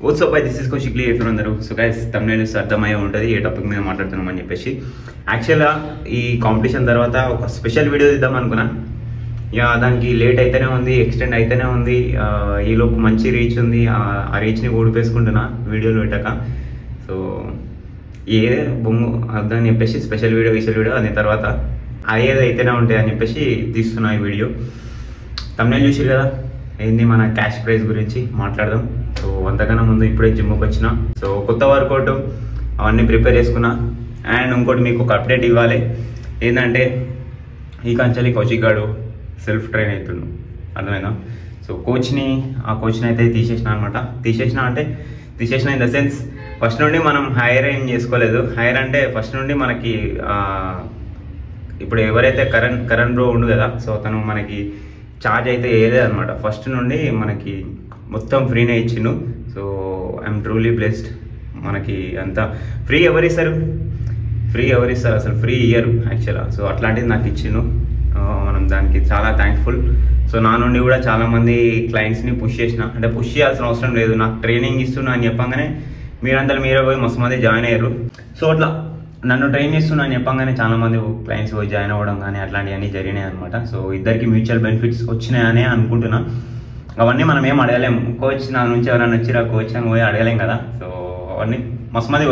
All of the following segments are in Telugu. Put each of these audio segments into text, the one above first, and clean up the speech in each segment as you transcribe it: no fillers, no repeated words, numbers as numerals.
వాట్సాప్ దిస్ ఇస్ కౌశిక్ అందరూ. సో గైస్ తమ్నైల్ అర్థమయ్యే ఉంటుంది ఏ టాపిక్ మీద మాట్లాడుతున్నామని చెప్పేసి. యాక్చువల్గా ఈ కాంపిటీషన్ తర్వాత ఒక స్పెషల్ వీడియో ఇద్దాం అనుకున్నా. ఇక దానికి లేట్ అయితేనే ఉంది, ఎక్స్టెండ్ అయితేనే ఉంది. ఈలోపు మంచి రీచ్ ఉంది, ఆ రీచ్ని ఓడిపేసుకుంటున్నా వీడియోలు పెట్టక. సో ఏ బొమ్ము అర్థం చెప్పేసి స్పెషల్ వీడియో అనే తర్వాత అయ్యేది అయితేనే ఉంటాయి అని చెప్పేసి తీస్తున్నా ఈ వీడియో. తమ్నైల్ చూసిరు కదా, ఏంది మన క్యాష్ ప్రైజ్ గురించి మాట్లాడదాం. సో అంతకన్నా ముందు ఇప్పుడే జిమ్కి వచ్చిన. సో కొత్త వర్కౌట్ అవన్నీ ప్రిపేర్ చేసుకున్నా. అండ్ ఇంకోటి మీకు ఒక అప్డేట్ ఇవ్వాలి. ఏంటంటే ఈ కంచెలి కౌశిక్ గాడు సెల్ఫ్ ట్రైన్ అవుతుండు, అర్థమైందా? సో ఆ కోచ్ని అయితే తీసేసిన అనమాట. తీసేసిన ఇన్ ద సెన్స్ ఫస్ట్ నుండి మనం హైర్ ఏం చేసుకోలేదు. హైర్ అంటే ఫస్ట్ నుండి మనకి ఇప్పుడు ఎవరైతే కరణ్ బ్రో ఉండు కదా, సో తను మనకి ఛార్జ్ అయితే వేయలేదు అనమాట. ఫస్ట్ నుండి మనకి మొత్తం ఫ్రీనే ఇచ్చిండు. So I'm truly blessed. మనకి అంతా ఫ్రీ ఎవరిస్తారు అసలు ఫ్రీ ఇయ్యరు యాక్చువల్గా. సో అట్లాంటిది నాకు ఇచ్చిండు, మనం దానికి చాలా థ్యాంక్ఫుల్. సో నా నుండి కూడా చాలామంది క్లయింట్స్ని పుష్ చేసిన, అంటే పుష్ చేయాల్సిన అవసరం లేదు, నాకు ట్రైనింగ్ ఇస్తున్నా అని చెప్పగానే మీరే పోయి మస్తు మంది జాయిన్ అయ్యారు. సో అట్లా నన్ను ట్రైన్ చేస్తున్నా అని చెప్పగానే చాలా మంది క్లయింట్స్ పోయి జాయిన్ అవ్వడం కానీ అట్లాంటివన్నీ జరిగినాయి అనమాట. సో ఇద్దరికి మ్యూచువల్ బెనిఫిట్స్ వచ్చినాయని అనుకుంటున్నా. అవన్నీ మనం ఏం అడగలేము. కోచ్ నా నుంచి ఎవరైనా వచ్చిరా కోచ్ అని పోయి అడగలేం కదా. సో అవన్నీ మస్తు మంది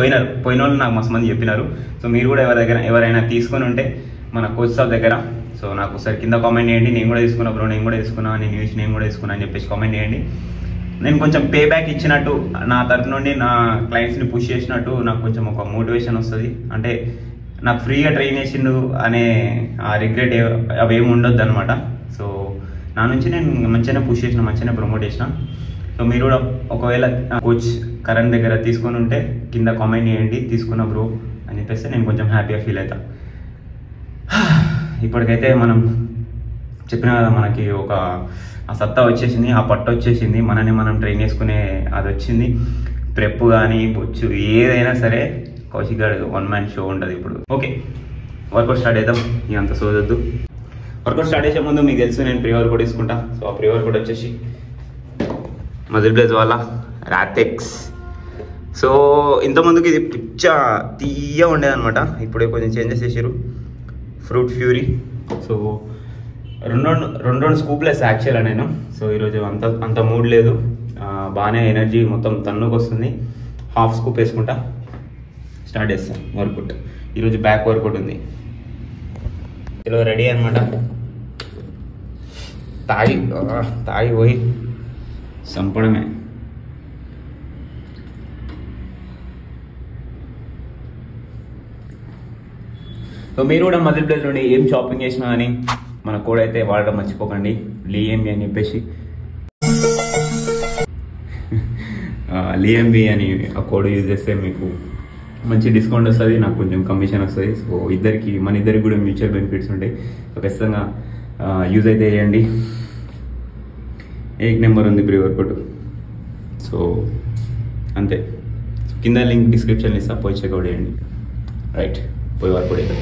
పోయిన వాళ్ళు నాకు మస్తు మంది చెప్పినారు. సో మీరు కూడా ఎవరైనా తీసుకొని ఉంటే మన కోచ్ సార్ దగ్గర, సో నాకు ఒకసారి కింద కామెంట్ చేయండి. నేను కూడా తీసుకున్నా బ్రో, నేను కూడా తీసుకున్నా అని చెప్పేసి కామెంట్ చేయండి. నేను కొంచెం పే బ్యాక్ ఇచ్చినట్టు, నా తరఫు నుండి నా క్లయింట్స్ని పుష్ చేసినట్టు నాకు కొంచెం ఒక మోటివేషన్ వస్తుంది. అంటే నాకు ఫ్రీగా ట్రైన్ చేసిండు అనే ఆ రిగ్రెట్ అవేమి ఉండొద్దు అనమాట. సో నా నుంచి నేను మంచిగానే పుష్ చేసిన, మంచిగానే ప్రమోట్ చేసిన. సో మీరు కూడా ఒకవేళ కోచ్ కరణ్ దగ్గర తీసుకొని ఉంటే కింద కామెంట్ చేయండి, తీసుకున్న బ్రో అని చెప్పేసి నేను కొంచెం హ్యాపీగా ఫీల్ అవుతా. ఇప్పటికైతే మనం చెప్పిన కదా, మనకి ఒక ఆ సత్తా వచ్చేసింది, ఆ పట్టు వచ్చేసింది, మనని మనం ట్రైన్ చేసుకునే అది వచ్చింది. ప్రెప్ కానీ బొచ్చు ఏదైనా సరే కౌశిక్ గారు వన్ మ్యాన్ షో ఉంటుంది ఇప్పుడు. ఓకే, వర్కౌట్ స్టార్ట్ చేద్దాం. ఇక అంత సోదొద్దు. వర్కౌట్ స్టార్ట్ చేసే ముందు మీకు తెలుసు నేను ప్రీ వర్కౌట్ తీసుకుంటా. సో ఆ ప్రీ వర్కౌట్ వచ్చేసి మజిల్ బ్లేజ్ వాళ్ళ రాథెక్స్. సో ఇంతకుముందుకి ఇది తీయ ఉండేదన్నమాట, ఇప్పుడే కొంచెం చేంజెస్ చేసారు. Fruit fury. సో రెండు స్కూప్లెస్ యాక్చువల్గా నేను. సో ఈరోజు అంత మూడ్ లేదు, బాగానే ఎనర్జీ మొత్తం తన్నుకు వస్తుంది. హాఫ్ స్కూప్ వేసుకుంటా స్టార్ట్ చేస్తాను వర్కౌట్. ఈరోజు బ్యాక్ వర్కౌట్ ఉంది. ఇలా రెడీ అనమాట. తాగి పోయి చంపడమే. సో మీరు కూడా మజిల్ ప్లేస్ నుండి ఏం షాపింగ్ చేసినా అని మన కోడ్ అయితే వాడడం మర్చిపోకండి, లీఎంబి అని చెప్పేసి. లీఎంబి అని ఆ కోడ్ యూజ్ చేస్తే మీకు మంచి డిస్కౌంట్ వస్తుంది, నాకు కొంచెం కమిషన్ వస్తుంది. సో మన ఇద్దరికి కూడా మ్యూచువల్ బెనిఫిట్స్ ఉంటాయి. సో ఖచ్చితంగా యూజ్ అయితే చేయండి. 1 నెంబర్ ఉంది ప్రీ వర్కౌట్. సో అంతే. కింద లింక్ డిస్క్రిప్షన్ ఇస్తా, పోయి చెక్అవుట్ చేయండి. రైట్, పోయి వర్కౌట్ అయితే.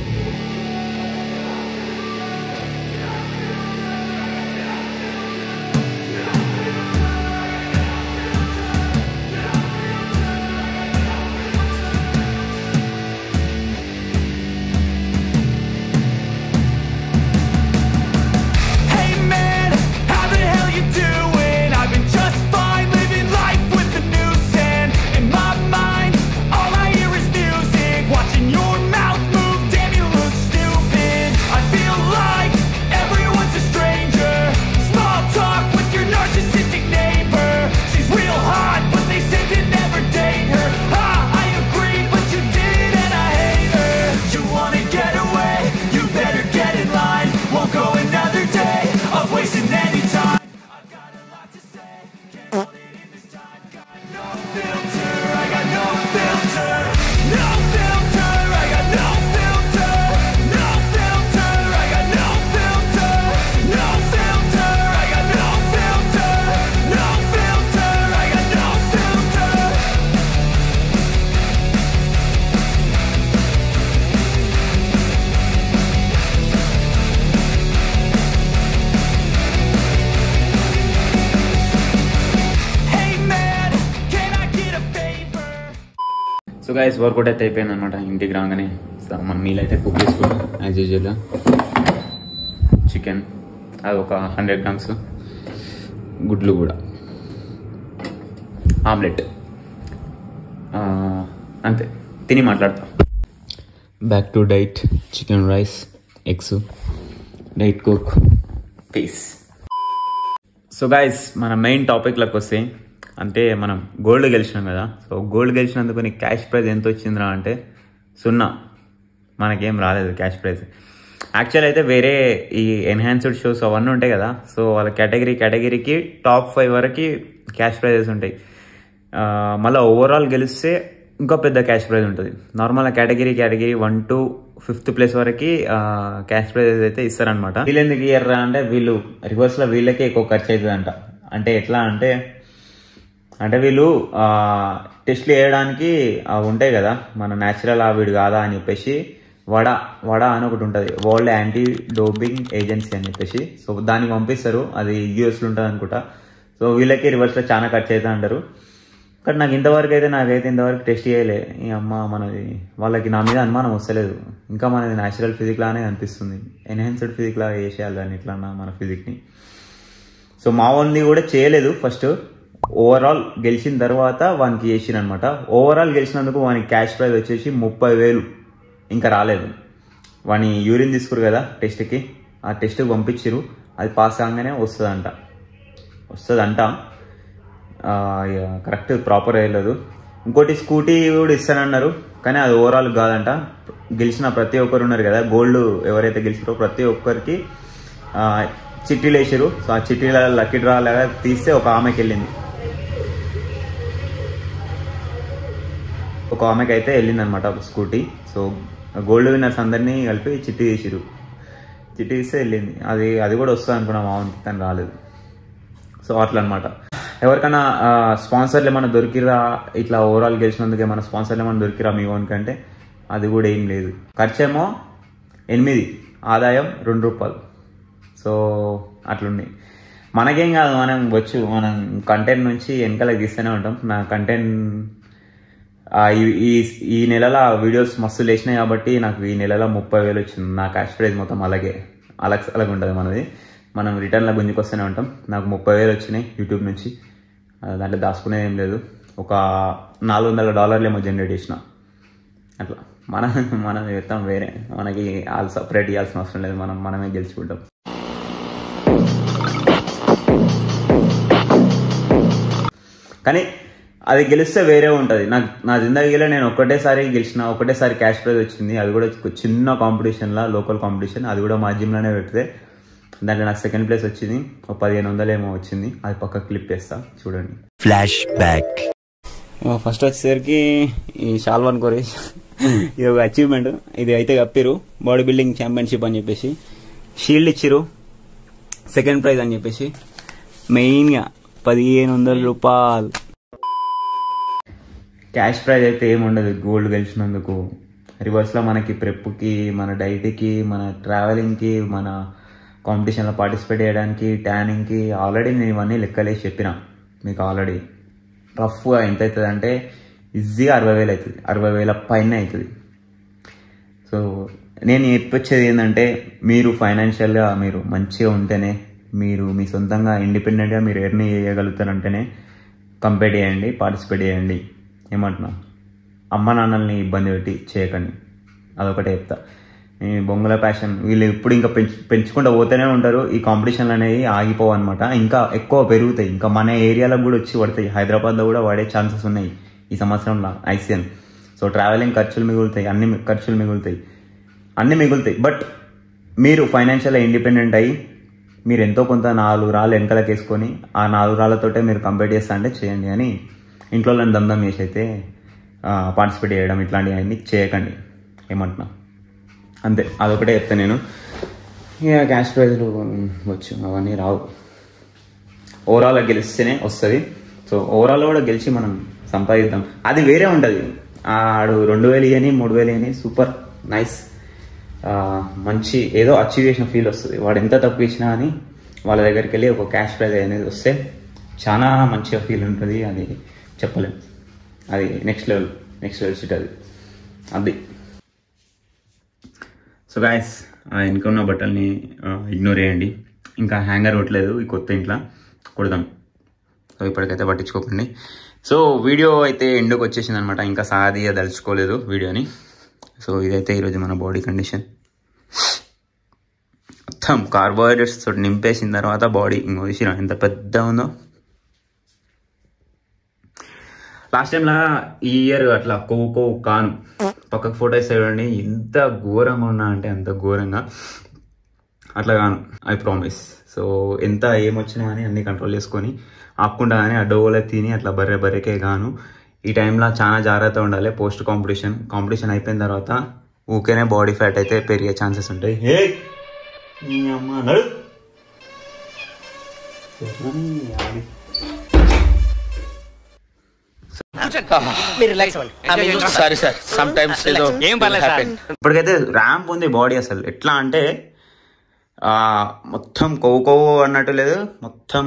సో గైస్ వర్కౌట్ అయితే అయిపోయింది అనమాట. ఇంటికి రాగానే మన మీల్ అయితే కుక్ చేసుకున్నాం యాజ్ యూజువల్గా. చికెన్ అది ఒక 100 grams, గుడ్లు కూడా, ఆమ్లెట్, అంతే తిని మాట్లాడతా. Back to diet, chicken rice, eggs, diet coke, peace. So guys మన మెయిన్ టాపిక్లోకి వస్తే, అంటే మనం గోల్డ్ గెలిచినాం కదా. సో గోల్డ్ గెలిచినందుకు నీకు క్యాష్ ప్రైజ్ ఎంత వచ్చిందిరా అంటే 0. మనకేం రాలేదు క్యాష్ ప్రైజ్. యాక్చువల్ అయితే వేరే ఈ ఎన్హాన్స్డ్ షోస్ అవన్నీ ఉంటాయి కదా, సో వాళ్ళ కేటగిరీకి టాప్ 5 వరకు క్యాష్ ప్రైజెస్ ఉంటాయి. మళ్ళీ ఓవరాల్ గెలిస్తే ఇంకా పెద్ద క్యాష్ ప్రైజ్ ఉంటుంది. Normal category 1 to 5th place వరకు క్యాష్ ప్రైజెస్ అయితే ఇస్తారనమాట. వీళ్ళు ఎందుకు ఇయ్యర్రా అంటే వీళ్ళు రివర్స్లో వీళ్ళకే ఎక్కువ ఖర్చు అవుతుందంట. అంటే ఎట్లా అంటే వీళ్ళు టెస్ట్లు వేయడానికి ఉంటాయి కదా, మన న్యాచురల్ వీడు కాదా అని చెప్పేసి వడా అని ఒకటి ఉంటుంది, వరల్డ్ యాంటీ డోపింగ్ ఏజెన్సీ అని చెప్పేసి. సో దానికి పంపిస్తారు, అది యూఎస్లో ఉంటుంది అనుకుంటా. సో వీళ్ళకి రివర్స్లో చాలా ఖర్చు అవుతా అంటారు. కానీ నాకైతే ఇంతవరకు టెస్ట్ చేయలే. ఈ అమ్మ మనది వాళ్ళకి నా మీద అనుమానం వస్తలేదు. ఇంకా మనది న్యాచురల్ ఫిజిక్ లానే అనిపిస్తుంది. ఎన్హాన్స్డ్ ఫిజిక్ లాగా చేసేయాలి దాన్ని ఇట్లా మన ఫిజిక్ని. సో మా వాళ్ళని కూడా చేయలేదు. ఫస్ట్ ఓవరాల్ గెలిచిన తర్వాత వానికి చేసిన అనమాట. ఓవరాల్ గెలిచినందుకు వానికి క్యాష్ ప్రైజ్ వచ్చేసి 30,000. ఇంకా రాలేదు. వాని యూరిన్ తీసుకురు కదా టెస్ట్కి, ఆ టెస్ట్కి పంపించారు. అది పాస్ కాగానే వస్తుందంట. కరెక్ట్ ప్రాపర్ వేయలేదు. ఇంకోటి స్కూటీ కూడా ఇస్తానన్నారు, కానీ అది ఓవరాల్ కాదంట. గెలిచిన ప్రతి ఒక్కరు ఉన్నారు కదా, గోల్డ్ ఎవరైతే గెలిచారో ప్రతి ఒక్కరికి చిట్టీలు వేసారు. సో ఆ చిట్టీల లక్కీ డ్రా లాగా తీస్తే ఒక ఆమెకి వెళ్ళింది. ఒక ఆమెకి అయితే వెళ్ళింది అనమాట స్కూటీ. సో గోల్డ్ విన్నర్స్ అందరినీ కలిపి చిట్టి తీసిరు. చిట్టి తీస్తే వెళ్ళింది. అది కూడా వస్తుంది అనుకున్నా మామూలుకి, తను రాలేదు. సో అట్లా అనమాట. ఎవరికైనా స్పాన్సర్లు ఏమైనా దొరికిరా, ఇట్లా ఓవరాల్ గెలిచినందుకు ఏమైనా స్పాన్సర్లు ఏమైనా దొరికిరా మీ ఓన్కంటే, అది కూడా ఏం లేదు. ఖర్చేమో 8, ఆదాయం 2 రూపాయలు. సో అట్లుంది. మనకేం కాదు, మనం కంటెంట్ నుంచి వెనకాలకి తీస్తూనే ఉంటాం. నా కంటెంట్ ఈ నెలలో వీడియోస్ మస్తు లేచినాయి కాబట్టి నాకు ఈ నెలలో 30,000 వచ్చింది. నా క్యాష్ ప్రైజ్ మొత్తం అలాగే ఉంటుంది మనది. మనం రిటర్న్లో గుంజుకొస్తూనే ఉంటాం. నాకు 30,000 వచ్చినాయి యూట్యూబ్ నుంచి. దాంట్లో దాచుకునేది ఏం లేదు. ఒక $400 ఏమో జనరేట్ చేసిన. అట్లా మనం చెప్తాం వేరే, మనకి వాళ్ళు సపరేట్ ఇవ్వాల్సిన అవసరం లేదు. మనమే గెలుచుకుంటాం. కానీ అది గెలిస్తే వేరే ఉంటుంది. నా జిందగీలో నేను ఒకటేసారి క్యాష్ ప్రైజ్ వచ్చింది. అది కూడా చిన్న కాంపిటీషన్లో, లోకల్ కాంపిటీషన్. అది కూడా మా జిమ్లోనే పెడితే దాంట్లో నాకు 2nd place వచ్చింది. ఒక 1,500 ఏమో వచ్చింది. అది పక్క క్లిప్ వేస్తా చూడండి. Flash back. ఫస్ట్ వచ్చేసరికి ఈ షాల్వాన్ కోరేజ్, ఇది ఒక అచీవ్మెంట్. ఇది అయితే కప్పిరు బాడీ బిల్డింగ్ ఛాంపియన్షిప్ అని చెప్పేసి. షీల్డ్ ఇచ్చిరు 2nd ప్రైజ్ అని చెప్పేసి. మెయిన్గా 1,500 రూపాయలు క్యాష్ ప్రైజ్ అయితే ఏముండదు గోల్డ్ గెలిచినందుకు. రివర్స్లో మనకి ప్రెప్కి, మన డైట్కి, మన ట్రావెలింగ్కి, మన కాంపిటీషన్లో పార్టిసిపేట్ చేయడానికి, ట్యానింగ్కి ఆల్రెడీ నేను ఇవన్నీ లెక్కలేసి చెప్పిన మీకు. ఆల్రెడీ రఫ్గా ఎంత అవుతుంది అంటే ఈజీగా 60,000 అవుతుంది. 60,000 పైన అవుతుంది. సో నేను చెప్పొచ్చేది ఏంటంటే, మీరు ఫైనాన్షియల్గా మీరు మంచిగా ఉంటేనే, మీరు మీ సొంతంగా ఇండిపెండెంట్గా మీరు ఎర్న్ చేయగలుగుతారంటేనే కంపీట్ చేయండి, పార్టిసిపేట్ చేయండి. ఏమంటున్నా, అమ్మ నాన్నల్ని ఇబ్బంది పెట్టి చేయకండి. అదొకటే చెప్తా. బొంగుల ప్యాషన్ వీళ్ళు ఇప్పుడు ఇంకా పెంచుకుంటూ పోతూనే ఉంటారు. ఈ కాంపిటీషన్లు అనేవి ఆగిపోవు అనమాట. ఇంకా ఎక్కువ పెరుగుతాయి. ఇంకా మన ఏరియాలకు కూడా వచ్చి పడతాయి. హైదరాబాద్లో కూడా పడే ఛాన్సెస్ ఉన్నాయి ఈ సంవత్సరంలో ఐసీఎన్. సో ట్రావెలింగ్ ఖర్చులు మిగులుతాయి, అన్ని ఖర్చులు మిగులుతాయి. బట్ మీరు ఫైనాన్షియల్గా ఇండిపెండెంట్ అయ్యి మీరు ఎంతో కొంత 4 రాళ్ళు వెనకలకి వేసుకొని ఆ 4 రాళ్ళతోటే మీరు కంపేర్ చేస్తా అంటే చేయండి. అని ఇంట్లో దమ్దం చేసి అయితే పార్టిసిపేట్ చేయడం ఇట్లాంటివన్నీ చేయకండి. ఏమంటున్నా అంతే, అదొకటే చెప్తాను నేను. ఇక క్యాష్ ప్రైజ్లు వచ్చు అవన్నీ రావు. ఓవరాల్గా గెలిస్తేనే వస్తుంది. సో ఓవరాల్లో కూడా గెలిచి మనం సంపాదిద్దాం. అది వేరే ఉంటుంది. ఆడు 2,000 అని 3,000 అని సూపర్ నైస్, మంచి ఏదో అచీవ్ చేసిన ఫీల్ వస్తుంది. వాడు ఎంత తక్కువ ఇచ్చినా అని వాళ్ళ దగ్గరికి వెళ్ళి ఒక క్యాష్ ప్రైజ్ అనేది వస్తే చాలా మంచిగా ఫీల్ ఉంటుంది. అది చెప్పలేము. అది నెక్స్ట్ లెవెల్. నెక్స్ట్ బెడ్షీట్ అది. సో గాయస్ వెనుక ఉన్న బట్టల్ని ఇగ్నోర్ చేయండి. ఇంకా హ్యాంగర్ కొట్టలేదు ఈ కొత్త ఇంట్లో, కొడదాం. సో ఇప్పటికైతే పట్టించుకోకండి. సో వీడియో అయితే ఎండుకు వచ్చేసింది అనమాట. ఇంకా సాదిగా దలుచుకోలేదు వీడియోని. సో ఇదైతే ఈరోజు మన బాడీ కండిషన్. మొత్తం కార్బోహైడ్రేట్స్ తోటి నింపేసిన తర్వాత బాడీ ఇంకోసిరా ఎంత పెద్ద ఉందో. లాస్ట్ టైంలా ఈ ఇయర్ అట్లా కొవ్వు కాను పక్కకు ఫోటో ఇస్తే చూడండి, ఎంత ఘోరంగా ఉన్నా అంటే అంత ఘోరంగా అట్లా కాను, ఐ ప్రామిస్. సో ఎంత ఏమొచ్చినా కానీ అన్ని కంట్రోల్ చేసుకొని ఆపుకుంటా కానీ అడ్డోగోలే తిని అట్లా బర్రెకే గాను. ఈ టైంలో చాలా జాగ్రత్త ఉండాలి. పోస్ట్ కాంపిటీషన్ అయిపోయిన తర్వాత ఊకేనే బాడీ ఫ్యాట్ అయితే పెరిగే ఛాన్సెస్ ఉంటాయి. ఇప్పటికైతే ర్యాంప్ ఉంది బాడీ. అసలు ఎట్లా అంటే మొత్తం కొవ్వు అన్నట్టు లేదు, మొత్తం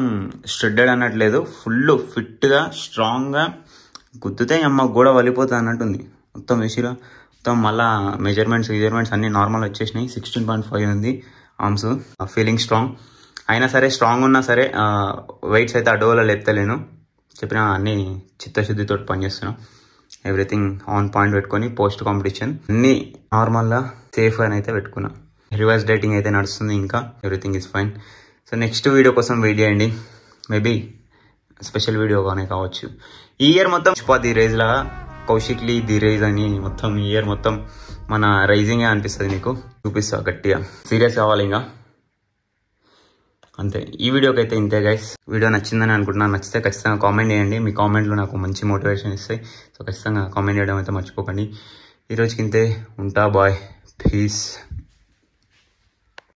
స్ట్రెడ్డెడ్ అన్నట్టు లేదు. ఫుల్ ఫిట్గా స్ట్రాంగ్గా గుద్దుతే అమ్మ కూడా వలిపోతుంది అన్నట్టుంది. మొత్తం వేసిరా మొత్తం. మళ్ళీ మెజర్మెంట్స్ అన్ని నార్మల్ వచ్చేసినాయి. 16.5 ఉంది ఆర్మ్స్. Feeling strong. అయినా సరే స్ట్రాంగ్ ఉన్నా సరే వెయిట్స్ అయితే అడ్డోలా లేపుతలేను. చెప్పిన అన్ని చిత్తశుద్ధితో పనిచేస్తున్నాం. ఎవ్రీథింగ్ ఆన్ పాయింట్ పెట్టుకొని పోస్ట్ కాంపిటీషన్ అన్ని నార్మల్గా సేఫ్ అని అయితే పెట్టుకున్నా. రివర్స్ డైటింగ్ అయితే నడుస్తుంది. ఇంకా everything is fine. So next video కోసం వెయిట్ చేయండి. మేబీ స్పెషల్ వీడియోగానే కావచ్చు. ఈ ఇయర్ మొత్తం ది రైజ్ లాగా కౌశిక్లీ ది రైజ్ అని మొత్తం ఈ ఇయర్ మొత్తం మన రైజింగే అనిపిస్తుంది. మీకు చూపిస్తా గట్టిగా. సీరియస్ కావాలి ఇంకా అంతే. ఈ వీడియోకి అయితే ఇంతే గైస్. వీడియో నచ్చిందని అనుకుంటున్నాను. నచ్చితే ఖచ్చితంగా కామెంట్ చేయండి. మీ కామెంట్లు నాకు మంచి మోటివేషన్ ఇస్తాయి. సో ఖచ్చితంగా కామెంట్ చేయడం అయితే మర్చిపోకండి. ఈరోజుకి ఇంతే. ఉంటా. బాయ్. పీస్.